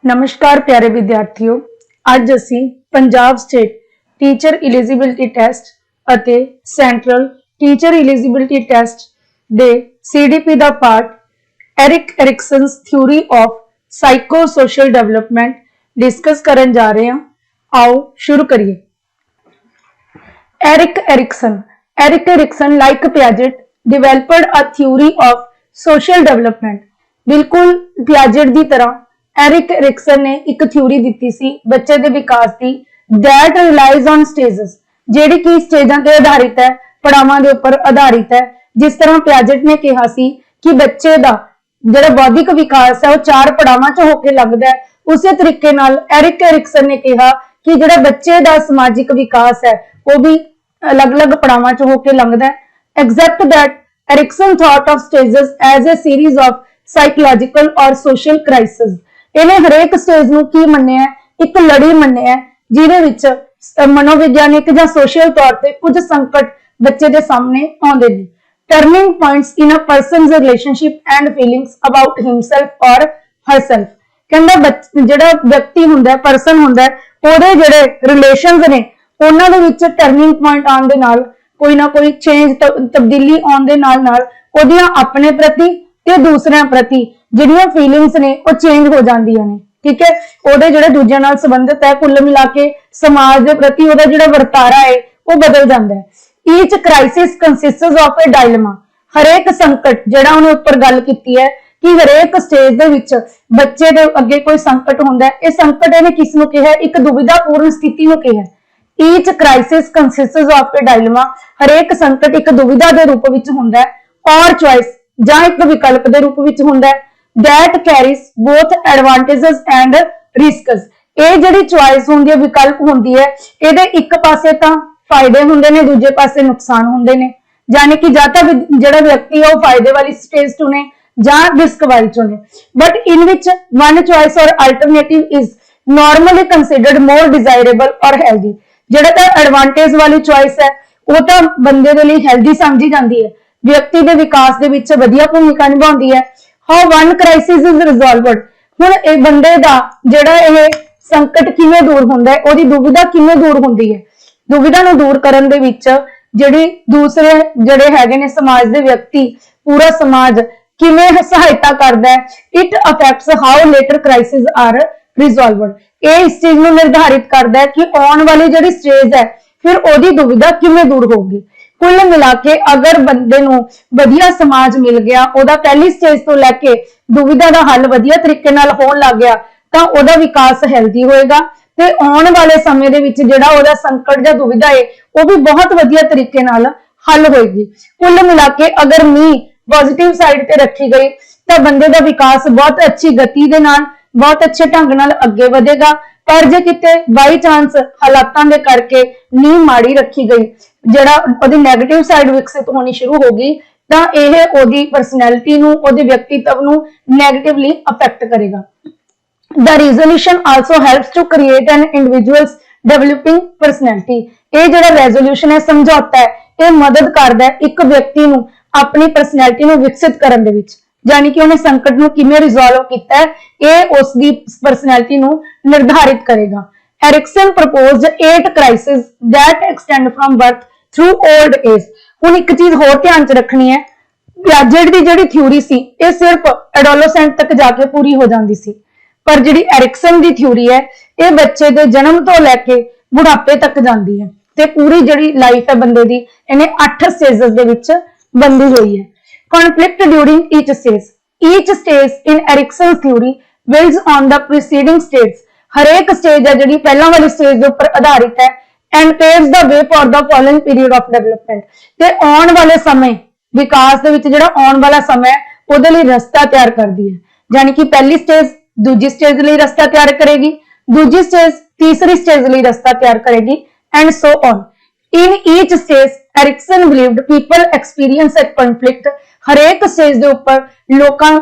नमस्कार प्यारे विद्यार्थियों, ਅੱਜ ਅਸੀਂ Punjab state teacher eligibility test ਅਤੇ ਸੈਂਟਰਲ ਟੀਚਰ ਐਲੀਜੀਬਿਲਟੀ ਟੈਸਟ ਦੇ ਸੀਡੀਪੀ ਦਾ part Erik Erikson's theory of psychosocial development discuss ਕਰਨ ਜਾ ਰਹੇ ਹਾਂ। आओ शुरू करिए। Erik Erikson like Piaget developed a theory of social development। बिल्कुल पियाजेट की तरह एरिक एरिक्सन ने एक थ्योरी दी सी बच्चे के विकास की that relies on stages, जिहड़ी कि स्टेजां ते आधारित है, पड़ावां दे उपर आधारित है। जिस तरह पियाजेट ने कहा सी कि बच्चे दा जिहड़ा बौद्धिक विकास है वो 4 पड़ावां च होके लगदा है, उसी तरीके नाल एरिक एरिक्सन ने कहा कि जिहड़ा बच्चे दा समाजिक विकास है वो भी अलग अलग पड़ावां च होके लंघदा है। Except that Erikson thought of stages as a series of psychological और सोशल क्राइसिस। इन्हें हरेक स्टेज नूं की मन्निया है, एक लड़ी मन्निया है जिहदे विच मनोविग्यानिक जां सोशल तौर ते कुछ संकट बच्चे दे सामने आउंदे ने। Turning points in a person's relationship and feelings about himself और हरसेल्फ। कहंदा जिहड़ा व्यक्ति हुंदा है, पर्सन हुंदा है, ਉਹਦੇ ਜਿਹੜੇ ਰਿਲੇਸ਼ਨਸ ਨੇ ਉਹਨਾਂ ਦੇ ਵਿੱਚ ਟਰਨਿੰਗ ਪੁਆਇੰਟ ਆਉਣ ਦੇ ਨਾਲ ਕੋਈ ਨਾ ਕੋਈ ਚੇਂਜ ਤਬਦੀਲੀ ਆਉਣ ਦੇ ਨਾਲ ਉਹਦੀਆਂ ਆਪਣੇ ਪ੍ਰਤੀ ਤੇ ਦੂਸਰਿਆਂ ਪ੍ਰਤੀ ਜਿਹੜੀਆਂ ਫੀਲਿੰਗਸ ਨੇ ਉਹ ਚੇਂਜ ਹੋ ਜਾਂਦੀਆਂ ਨੇ। ਠੀਕ ਹੈ, ਉਹਦੇ ਜਿਹੜੇ ਦੂਜਿਆਂ ਨਾਲ ਸੰਬੰਧਿਤ ਹੈ, ਕੁੱਲ ਮਿਲਾ ਕੇ ਸਮਾਜ ਦੇ ਪ੍ਰਤੀ ਉਹਦਾ ਜਿਹੜਾ ਵਰਤਾਰਾ ਹੈ ਉਹ ਬਦਲ ਜਾਂਦਾ ਹੈ। ਈਚ ਕ੍ਰਾਈਸਿਸ ਕੰਸਿਸਟਸ ਆਫ ਅ ਡਾਇਲੇਮਾ। ਹਰੇਕ ਸੰਕਟ ਜਿਹੜਾ ਉਹਨੇ ਉੱਪਰ ਗੱਲ ਕੀਤੀ ਹੈ कि हरेक स्टेज दे विच बच्चे दे अगे कोई संकट हुंदा है। इह संकट इहने किस नूं कहा, एक दुविधापूर्ण स्थिति नूं कहा। Each crisis consists of A dilemma. हरेक संकट एक दुविधा दे रूप विच हुंदा है और चॉइस जां एक विकल्प दे रूप विच हुंदा है। That carries both advantages and risks. इह जिहड़ी चॉइस हुंदी है, विकल्प हुंदी है, इहदे एक पासे तां फायदे हुंदे ने, दूजे पासे नुकसान हुंदे ने। यानी कि जां तां जिहड़ा व्यक्ति है वो फायदे वाली स्टेज चुने ਜਾਂ ਰਿਸਕ ਵਾਲੀ ਚੁਣੇ। But in which one choice or alternative is normally considered more desirable or healthy। ਜਿਹੜਾ ਤਾਂ ਐਡਵਾਂਟੇਜ ਵਾਲੀ ਚੁਆਇਸ ਹੈ ਉਹ ਤਾਂ ਬੰਦੇ ਦੇ ਲਈ ਹੈਲਦੀ ਸਮਝੀ ਜਾਂਦੀ ਹੈ, ਵਿਅਕਤੀ ਦੇ ਵਿਕਾਸ ਦੇ ਵਿੱਚ ਵਧੀਆ ਭੂਮਿਕਾ ਨਿਭਾਉਂਦੀ ਹੈ। how one crisis is resolved। ਹੁਣ ਇਹ ਬੰਦੇ ਦਾ ਜਿਹੜਾ ਇਹ ਸੰਕਟ ਕਿਵੇਂ ਦੂਰ ਹੁੰਦਾ ਹੈ, ਉਹਦੀ ਦੁਵਿਧਾ ਕਿਵੇਂ ਦੂਰ ਹੁੰਦੀ ਹੈ। ਦੁਵਿਧਾ ਨੂੰ ਦੂਰ ਕਰਨ ਦੇ ਵਿੱਚ ਜਿਹੜੀ ਦੂਸਰੇ ਜਿਹੜੇ ਹੈਗੇ ਨੇ ਸਮਾਜ ਦੇ ਵਿਅਕਤੀ, ਪੂਰਾ ਸਮਾਜ किवें सहायता करता है। It affects how later crisis are resolved. ये इस चीज को निर्धारित करता है कि आने वाली जिहड़ी स्टेज है फिर ओदी दुविधा किवें दूर होगी। कुल मिला के अगर बंदे नूं वधिया समाज मिल गया, ओदा पहली स्टेज तो लैके दुविधा का हल वधिया तरीके नाल होण लग गया तां ओदा विकास हैल्दी होएगा ते आने वाले समय दे विच जिहड़ा ओदा संकट जां दुविधा है वो भी बहुत वधिया तरीके नाल हल होएगी। कुल मिला के अगर पॉजिटिव साइड पे रखी गई तो बंदे का विकास बहुत अच्छी गति दे नाल बहुत अच्छे ढंग नाल अगे बढ़ेगा। पर जे किते बाई चांस हालातां दे करके नींह माड़ी रखी गई, जिहड़ा ओदी नेगेटिव साइड विकसित होनी शुरू होगी तां इह ओदी पर्सनैलिटी नूं, ओदे व्यक्तित्व नूं नेगेटिवली अफेक्ट करेगा। The resolution also helps to create an individual's developing personality. ये जिहड़ा रेजोल्यूशन है, समझौता है, ये मदद करदा है एक व्यक्ति नूं अपनी परसनैलिटी में विकसित करने दे विच। यानी कि उन्हें संकट नूं किवें रिजॉल्व कीता है, ये उसकी परसनैलिटी नूं निर्धारित करेगा। Erikson proposed 8 crisis that extend from birth through old age. हुण एक चीज होर ध्यान च रखनी है, पियाजेट दी जिहड़ी थ्योरी सी ये सिर्फ एडोलसेंट तक जाके पूरी हो जाती सी, पर जिहड़ी एरिक्सन दी थ्योरी है ये बच्चे दे जन्म तो लैके बुढ़ापे तक जाती है ते पूरी जिहड़ी लाइफ है बंदे दी इन्हें 8 स्टेजेस दे विच बंधी हुई है। Conflict during each stage. Each stage in Erikson's theory builds on the preceding stage. हरेक स्टेज है जिहड़ी पहला वाली स्टेज के उपर आधारित है and paves the way for the following period of development. ते आने वाले समय विकास दे विच जिहड़ा आने वाला समय है उहदे लई रस्ता तैयार करदी है। यानी कि पहली स्टेज दूजी स्टेज लई रस्ता तैयार करेगी, दूजी स्टेज तीसरी स्टेज लई रस्ता तैयार करेगी and so on. In each stage, Erikson believed people experience a conflict। हरेक स्टेज दे ऊपर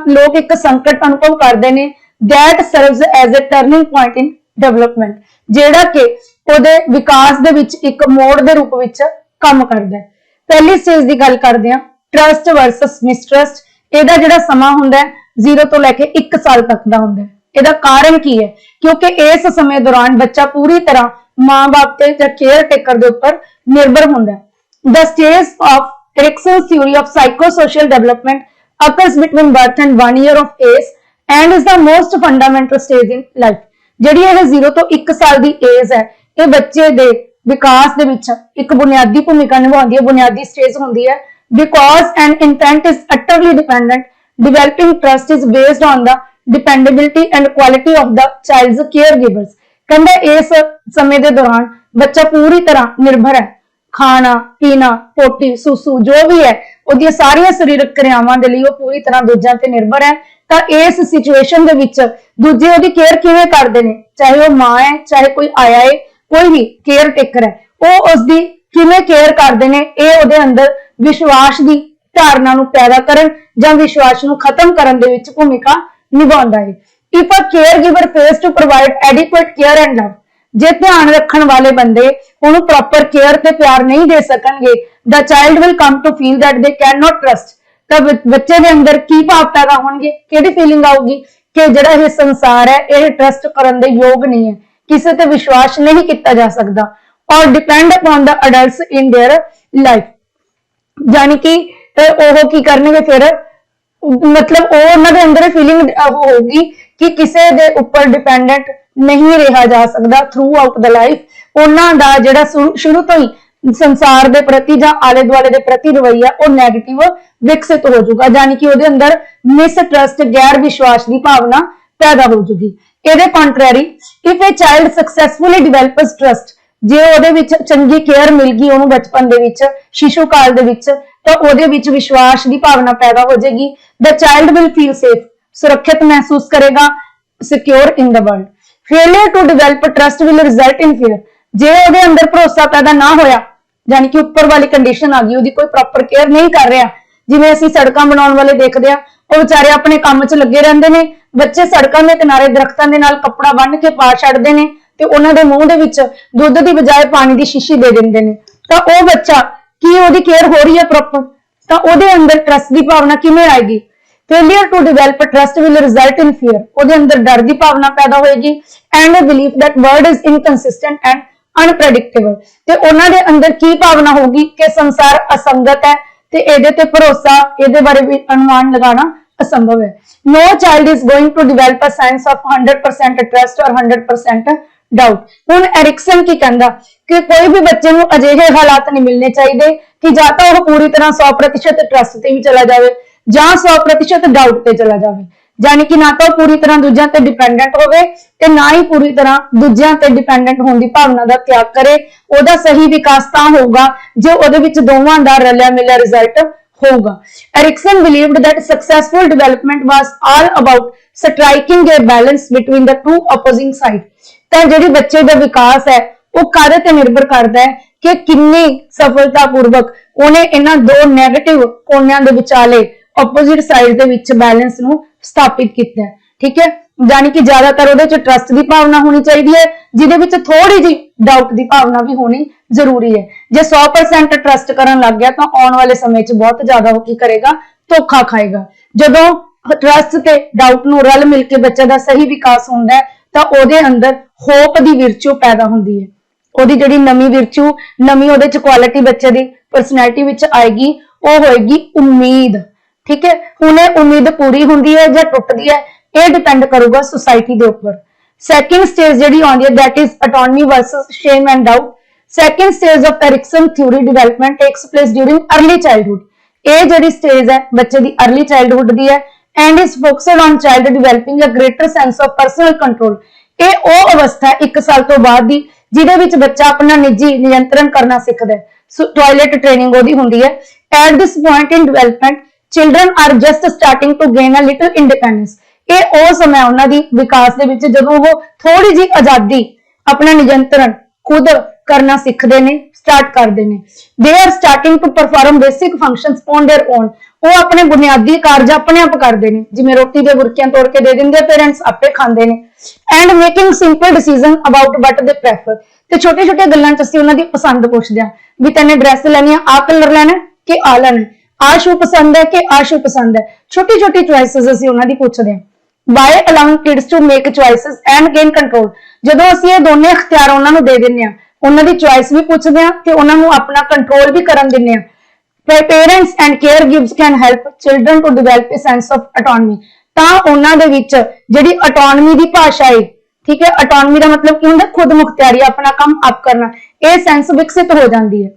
लोग एक संकट अनुभव करते हैं that serves as a turning point in development, जेड़ा के ओदे विकास दे विच एक मोड़ दे रूप विच काम करदा है। पहली स्टेज दी गल करदे हां, ट्रस्ट वर्सस मिसट्रस्ट। इहदा जिहड़ा समा हुंदा है 0 तो लैके 1 साल तक दा हुंदा है। ਇਹਦਾ ਕਾਰਨ ਕੀ ਹੈ? ਕਿਉਂਕਿ ਇਸ ਸਮੇਂ ਦੌਰਾਨ ਬੱਚਾ ਪੂਰੀ ਤਰ੍ਹਾਂ ਮਾਂ-ਬਾਪ ਤੇ ਜਾਂ ਕੇਅਰ ਟੇਕਰ ਦੇ ਉੱਪਰ ਨਿਰਭਰ ਹੁੰਦਾ ਹੈ। The stage of Erickson's theory of psychosocial development occurs between birth and 1 year of age and is the most fundamental stage in life। ਜਿਹੜੀ ਇਹ 0 ਤੋਂ 1 ਸਾਲ ਦੀ ਏਜ ਹੈ, ਇਹ ਬੱਚੇ ਦੇ ਵਿਕਾਸ ਦੇ ਵਿੱਚ ਇੱਕ ਬੁਨਿਆਦੀ ਭੂਮਿਕਾ ਨਿਭਾਉਂਦੀ ਹੈ, ਬੁਨਿਆਦੀ ਸਟੇਜ ਹੁੰਦੀ ਹੈ। Because an infant is utterly dependent, developing trust is based on the dependability and quality of the child's caregivers। ਕਹਿੰਦਾ ਇਸ ਸਮੇਂ ਦੇ ਦੌਰਾਨ ਬੱਚਾ ਪੂਰੀ ਤਰ੍ਹਾਂ ਨਿਰਭਰ ਹੈ, ਖਾਣਾ ਪੀਣਾ ਪੋਟੀ ਸੁਸੂ ਜੋ ਵੀ ਹੈ ਉਹਦੀਆਂ ਸਾਰੀਆਂ ਸਰੀਰਕ ਕਿਰਿਆਵਾਂ ਦੇ ਲਈ ਉਹ ਪੂਰੀ ਤਰ੍ਹਾਂ ਦੂਜਿਆਂ ਤੇ ਨਿਰਭਰ ਹੈ। ਤਾਂ ਇਸ ਸਿਚੁਏਸ਼ਨ ਦੇ ਵਿੱਚ ਦੂਜੇ ਉਹਦੀ ਕੇਅਰ ਕਿਵੇਂ ਕਰਦੇ ਨੇ, ਚਾਹੇ ਉਹ ਮਾਂ ਹੈ ਚਾਹੇ ਕੋਈ ਆਇਆ ਹੈ, ਕੋਈ ਵੀ ਕੇਅਰ ਟੇਕਰ ਹੈ, ਉਹ ਉਸਦੀ ਕਿਵੇਂ ਕੇਅਰ ਕਰਦੇ ਨੇ, ਇਹ ਉਹਦੇ ਅੰਦਰ ਵਿਸ਼ਵਾਸ ਦੀ ਧਾਰਨਾ ਨੂੰ ਪੈਦਾ ਕਰਨ ਜਾਂ ਵਿਸ਼ਵਾਸ ਨੂੰ ਖਤਮ ਕਰਨ ਦੇ ਵਿੱਚ ਭੂਮਿਕਾ ਨਿਭਾਉਂਦਾ ਹੈ। If a caregiver fails to provide adequate care and love, ਜੇ ਧਿਆਨ ਰੱਖਣ ਵਾਲੇ ਬੰਦੇ ਉਹਨੂੰ ਪ੍ਰੋਪਰ ਕੇਅਰ ਤੇ ਪਿਆਰ ਨਹੀਂ ਦੇ ਸਕਣਗੇ, the child will come to feel that they cannot trust। ਤਾਂ ਬੱਚੇ ਦੇ ਅੰਦਰ ਕੀ ਭਾਵ ਪੈਦਾ ਹੋਣਗੇ, ਕਿਹੜੀ ਫੀਲਿੰਗ ਆਊਗੀ ਕਿ ਜਿਹੜਾ ਇਹ ਸੰਸਾਰ ਹੈ ਇਹ ਟਰਸਟ ਕਰਨ ਦੇ ਯੋਗ ਨਹੀਂ ਹੈ, ਕਿਸੇ ਤੇ ਵਿਸ਼ਵਾਸ ਨਹੀਂ ਕੀਤਾ ਜਾ ਸਕਦਾ, ਔਰ depend upon the adults in their life. ਯਾਨੀ ਕਿ ਉਹ ਕੀ ਕਰਨਗੇ ਫਿਰ, ਮਤਲਬ ਉਹ ਉਹਨਾਂ ਦੇ ਅੰਦਰ ਫੀਲਿੰਗ ਹੋਊਗੀ ਕਿ ਕਿਸੇ ਦੇ ਉੱਪਰ ਡਿਪੈਂਡੈਂਟ ਨਹੀਂ ਰਿਹਾ ਜਾ ਸਕਦਾ ਥਰੂ ਆਊਟ ਦਾ ਲਾਈਫ। ਉਹਨਾਂ ਦਾ ਜਿਹੜਾ ਸ਼ੁਰੂ ਤੋਂ ਹੀ ਸੰਸਾਰ ਦੇ ਪ੍ਰਤੀ ਜਾਂ ਆਲੇ ਦੁਆਲੇ ਦੇ ਪ੍ਰਤੀ ਰਵੱਈਆ ਉਹ ਨੈਗੇਟਿਵ ਵਿਕਸਿਤ ਹੋ ਜਾਊਗਾ, ਯਾਨੀ ਕਿ ਉਹਦੇ ਅੰਦਰ ਮਿਸਟਰਸਟ ਗੈਰ ਵਿਸ਼ਵਾਸ ਦੀ ਭਾਵਨਾ ਪੈਦਾ ਹੋ ਜਾਊਗੀ। ਇਹਦੇ contrary, if a child successfully develops trust, ਜੇ ਉਹਦੇ ਵਿੱਚ ਚੰਗੀ ਕੇਅਰ ਮਿਲ ਗਈ ਉਹਨੂੰ ਬਚਪਨ ਦੇ ਵਿੱਚ ਸ਼ਿਸ਼ੂ ਕਾਲ ਦੇ ਵਿੱਚ, ਤਾਂ ਉਹਦੇ ਵਿੱਚ ਵਿਸ਼ਵਾਸ ਦੀ ਭਾਵਨਾ ਪੈਦਾ ਹੋ ਜਾਏਗੀ। The child will feel safe, ਸੁਰੱਖਿਅਤ ਮਹਿਸੂਸ ਕਰੇਗਾ, secure in the world. Failure to develop trust will result in fear, ਜੇ ਉਹਦੇ ਅੰਦਰ ਭਰੋਸਾ ਪੈਦਾ ਨਾ ਹੋਇਆ, ਯਾਨੀ ਕਿ ਉੱਪਰ ਵਾਲੀ ਕੰਡੀਸ਼ਨ ਆ ਗਈ, ਉਹਦੀ ਕੋਈ ਪ੍ਰੋਪਰ ਕੇਅਰ ਨਹੀਂ ਕਰ ਰਿਹਾ, ਜਿਵੇਂ ਅਸੀਂ ਸੜਕਾਂ ਬਣਾਉਣ ਵਾਲੇ ਦੇਖਦੇ ਆ, ਉਹ ਵਿਚਾਰੇ ਆਪਣੇ ਕੰਮ 'ਚ ਲੱਗੇ ਰਹਿੰਦੇ ਨੇ, ਬੱਚੇ ਸੜਕਾਂ ਦੇ ਕਿਨਾਰੇ ਦਰਖਤਾਂ ਦੇ ਨਾਲ ਕੱਪੜਾ ਬੰਨ੍ਹ ਕੇ ਪਾ ਛੱਡਦੇ ਨੇ ਤੇ ਉਹਨਾਂ ਦੇ ਮੂੰਹ ਦੇ ਵਿੱਚ ਦੁੱਧ ਦੀ ਬਜਾਏ ਪਾਣੀ ਦੀ ਸ਼ੀਸ਼ੀ ਦੇ ਦਿੰਦੇ ਨੇ, ਤਾਂ ਉਹ ਬੱਚਾ ਕੀ ਉਹਦੀ ਕੇਅਰ ਹੋ ਰਹੀ ਹੈ ਪ੍ਰੋਪਰ, ਤਾਂ ਉਹਦੇ ਅੰਦਰ ਟਰਸਟ ਦੀ ਭਾਵਨਾ ਕਿਵੇਂ ਆਏਗੀ? Failure to develop trust will result in fear, ਉਹਦੇ ਅੰਦਰ ਡਰ ਦੀ ਭਾਵਨਾ ਪੈਦਾ ਹੋਏਗੀ, and a belief that world is inconsistent and unpredictable, ਤੇ ਉਹਨਾਂ ਦੇ ਅੰਦਰ ਕੀ ਭਾਵਨਾ ਹੋਊਗੀ ਕਿ ਸੰਸਾਰ ਅਸੰਗਤ ਹੈ ਤੇ ਇਹਦੇ ਤੇ ਭਰੋਸਾ, ਇਹਦੇ ਬਾਰੇ ਵੀ ਅਨੁਮਾਨ ਲਗਾਉਣਾ ਅਸੰਭਵ ਹੈ। No child is going to develop a sense of 100% trust or 100% doubt। ਹੁਣ ਐਰਿਕਸਨ ਕੀ ਕਹਿੰਦਾ ਕਿ ਕੋਈ ਵੀ ਬੱਚੇ ਨੂੰ ਅਜਿਹੇ ਹਾਲਾਤ ਨਹੀਂ ਮਿਲਣੇ ਚਾਹੀਦੇ ਕਿ ਜਾਂ ਤਾਂ ਉਹ ਪੂਰੀ ਤਰ੍ਹਾਂ 100% ਟਰਸਟ ਤੇ ਵੀ ਚਲਾ ਜਾਵੇ ਜਾਂ 100% ਡਾਊਟ ਤੇ ਚਲਾ ਜਾਵੇ, ਯਾਨੀ ਕਿ ਨਾ ਤਾਂ ਉਹ ਪੂਰੀ ਤਰ੍ਹਾਂ ਦੂਜਿਆਂ ਤੇ ਡਿਪੈਂਡੈਂਟ ਹੋਵੇ ਤੇ ਨਾ ਹੀ ਪੂਰੀ ਤਰ੍ਹਾਂ ਦੂਜਿਆਂ ਤੇ ਡਿਪੈਂਡੈਂਟ ਹੋਣ ਦੀ ਭਾਵਨਾ ਦਾ ਤਿਆਗ ਕਰੇ। ਉਹਦਾ ਸਹੀ ਵਿਕਾਸ ਤਾਂ ਹੋਊਗਾ ਜੇ ਉਹਦੇ ਵਿੱਚ ਦੋਵਾਂ ਦਾ ਰਲਿਆ ਮਿਲਿਆ ਰਿਜ਼ਲਟ ਹੋਊਗਾ। Ericsson believed that successful development was all about striking a balance between the two opposing sides। ਤਾਂ ਜਿਹੜੀ ਬੱਚੇ ਦਾ ਵਿਕਾਸ ਹੈ ਉਹ ਕਾਹਦੇ ਤੇ ਨਿਰਭਰ ਕਰਦਾ ਹੈ ਕਿ ਕਿੰਨੀ ਸਫਲਤਾਪੂਰਵਕ ਉਹਨੇ ਇਹਨਾਂ ਦੋ ਨੈਗੇਟਿਵ ਕੋਨਿਆਂ ਦੇ ਵਿਚਾਲੇ ਆਪੋਜ਼ਿਟ ਸਾਈਡ ਦੇ ਵਿੱਚ ਬੈਲੈਂਸ ਨੂੰ ਸਥਾਪਿਤ ਕੀਤਾ ਹੈ। ਠੀਕ ਹੈ, ਯਾਨੀ ਕਿ ਜ਼ਿਆਦਾਤਰ ਉਹਦੇ ਚ ਟਰਸਟ ਦੀ ਭਾਵਨਾ ਹੋਣੀ ਚਾਹੀਦੀ ਹੈ, ਜਿਹਦੇ ਵਿੱਚ ਥੋੜੀ ਜਿਹੀ ਡਾਊਟ ਦੀ ਭਾਵਨਾ ਵੀ ਹੋਣੀ ਜ਼ਰੂਰੀ ਹੈ। ਜੇ 100% ਟਰਸਟ ਕਰਨ ਲੱਗ ਗਿਆ ਤਾਂ ਆਉਣ ਵਾਲੇ ਸਮੇਂ 'ਚ ਬਹੁਤ ਜ਼ਿਆਦਾ ਉਹ ਕੀ ਕਰੇਗਾ, ਧੋਖਾ ਖਾਏਗਾ। ਜਦੋਂ ਟਰਸਟ ਤੇ ਡਾਊਟ ਨੂੰ ਰਲ ਮਿਲ ਕੇ ਬੱਚੇ ਦਾ ਸਹੀ ਵਿਕਾਸ ਹੁੰਦਾ ਹੈ ਤਾਂ ਉਹਦੇ ਅੰਦਰ ਹੋਪ ਦੀ ਵਿਰਚੂ ਪੈਦਾ ਹੁੰਦੀ ਹੈ। ਉਹਦੀ ਜਿਹੜੀ ਨਵੀਂ ਵਿਰਚੂ, ਨਵੀਂ ਉਹਦੇ ਚ ਕੁਆਲਿਟੀ ਬੱਚੇ ਦੀ ਪਰਸਨੈਲਿਟੀ ਵਿੱਚ ਆਏਗੀ, ਉਹ ਹੋਏਗੀ ਉਮੀਦ। ਠੀਕ ਹੈ, ਹੁਣ ਇਹ ਉਮੀਦ ਪੂਰੀ ਹੁੰਦੀ ਹੈ ਜਾਂ ਟੁੱਟਦੀ ਹੈ, ਇਹ ਡਿਪੈਂਡ ਕਰੂਗਾ ਸੁਸਾਇਟੀ ਦੇ ਉੱਪਰ। ਸੈਕਿੰਡ ਸਟੇਜ ਜਿਹੜੀ ਆਉਂਦੀ ਹੈ that is autonomy versus shame and doubt। Second stage of Ericsson theory development takes place during early childhood. ਇਹ ਜਿਹੜੀ ਸਟੇਜ ਹੈ ਬੱਚੇ ਦੀ अर्ਲੀ ਚਾਈਲਡਹੁੱਡ ਦੀ ਹੈ and is focused on child developing a greater sense of personal control। ਇਹ ਉਹ ਅਵਸਥਾ 1 ਸਾਲ ਤੋਂ ਬਾਅਦ ਦੀ ਜਿਹਦੇ ਵਿੱਚ ਬੱਚਾ ਆਪਣਾ ਨਿੱਜੀ ਨਿਯੰਤਰਣ ਕਰਨਾ ਸਿੱਖਦਾ ਹੈ। ਟਾਇਲਟ ਟ੍ਰੇਨਿੰਗ ਉਹਦੀ ਹੁੰਦੀ ਹੈ। At this point in development, children are just starting to gain a little independence। ਇਹ ਉਹ ਸਮਾਂ ਉਹਨਾਂ ਦੀ ਵਿਕਾਸ ਦੇ ਵਿੱਚ ਜਦੋਂ ਉਹ ਥੋੜੀ ਜਿਹੀ ਆਜ਼ਾਦੀ, ਆਪਣਾ ਨਿਯੰਤਰਣ ਖੁਦ ਕਰਨਾ ਸਿੱਖਦੇ ਨੇ, ਸਟਾਰਟ ਕਰਦੇ ਨੇ। They are starting to perform basic functions on their own। ਉਹ ਆਪਣੇ ਬੁਨਿਆਦੀ ਕਾਰਜ ਆਪਣੇ ਆਪ ਕਰਦੇ ਨੇ, ਜਿਵੇਂ ਰੋਟੀ ਦੇ ਬੁਰਕੀਆਂ ਤੋੜ ਕੇ ਦੇ ਦਿੰਦੇ ਆ ਪੇਰੈਂਟਸ, ਆਪੇ ਖਾਂਦੇ ਨੇ। And making simple decision about what they prefer। ਤੇ ਛੋਟੇ ਛੋਟੇ ਗੱਲਾਂ 'ਚ ਅਸੀਂ ਉਹਨਾਂ ਦੀ ਪਸੰਦ ਪੁੱਛਦੇ ਆ ਵੀ ਤੈਨੇ ਡਰੈਸ ਲੈਣੀ ਆ, ਆਹ ਕਲਰ ਲੈਣਾ ਕਿ ਆਹ ਲੈਣਾ, ਆਹ ਸ਼ੂ ਪਸੰਦ ਹੈ ਕਿ ਆਹ ਸ਼ੂ ਪਸੰਦ ਹੈ। ਛੋਟੀ ਛੋਟੀ ਚੁਆਇਸਿਸ ਅਸੀਂ ਉਹਨਾਂ ਦੀ ਪੁੱਛਦੇ ਹਾਂ। by allowing kids to make choices and gain control। ਜਦੋਂ ਅਸੀਂ ਇਹ ਦੋਨੇ ਇਖਤਿਆਰ ਉਹਨਾਂ ਨੂੰ ਦੇ ਦਿੰਨੇ ਆ, ਉਹਨਾਂ ਦੀ ਚੁਆਇਸ ਵੀ ਪੁੱਛਦੇ ਆ ਤੇ ਉਹਨਾਂ ਨੂੰ ਆਪਣਾ ਕੰਟਰੋਲ ਵੀ ਕਰਨ ਦਿੰਨੇ ਆ। Parents and caregivers can help children to develop a sense of autonomy। ਤਾਂ ਉਹਨਾਂ ਦੇ ਵਿੱਚ ਜਿਹੜੀ autonomy ਦੀ ਭਾਸ਼ਾ ਹੈ, ਠੀਕ ਹੈ, autonomy ਦਾ ਮਤਲਬ ਕੀ ਹੁੰਦਾ? ਖੁਦ ਮੁਖਤਿਆਰੀ, ਆਪਣਾ ਕੰਮ ਆਪ ਕਰਨਾ, ਇਹ ਸੈਂਸ ਵਿਕਸਿਤ ਹੋ ਜਾਂਦੀ ਹੈ।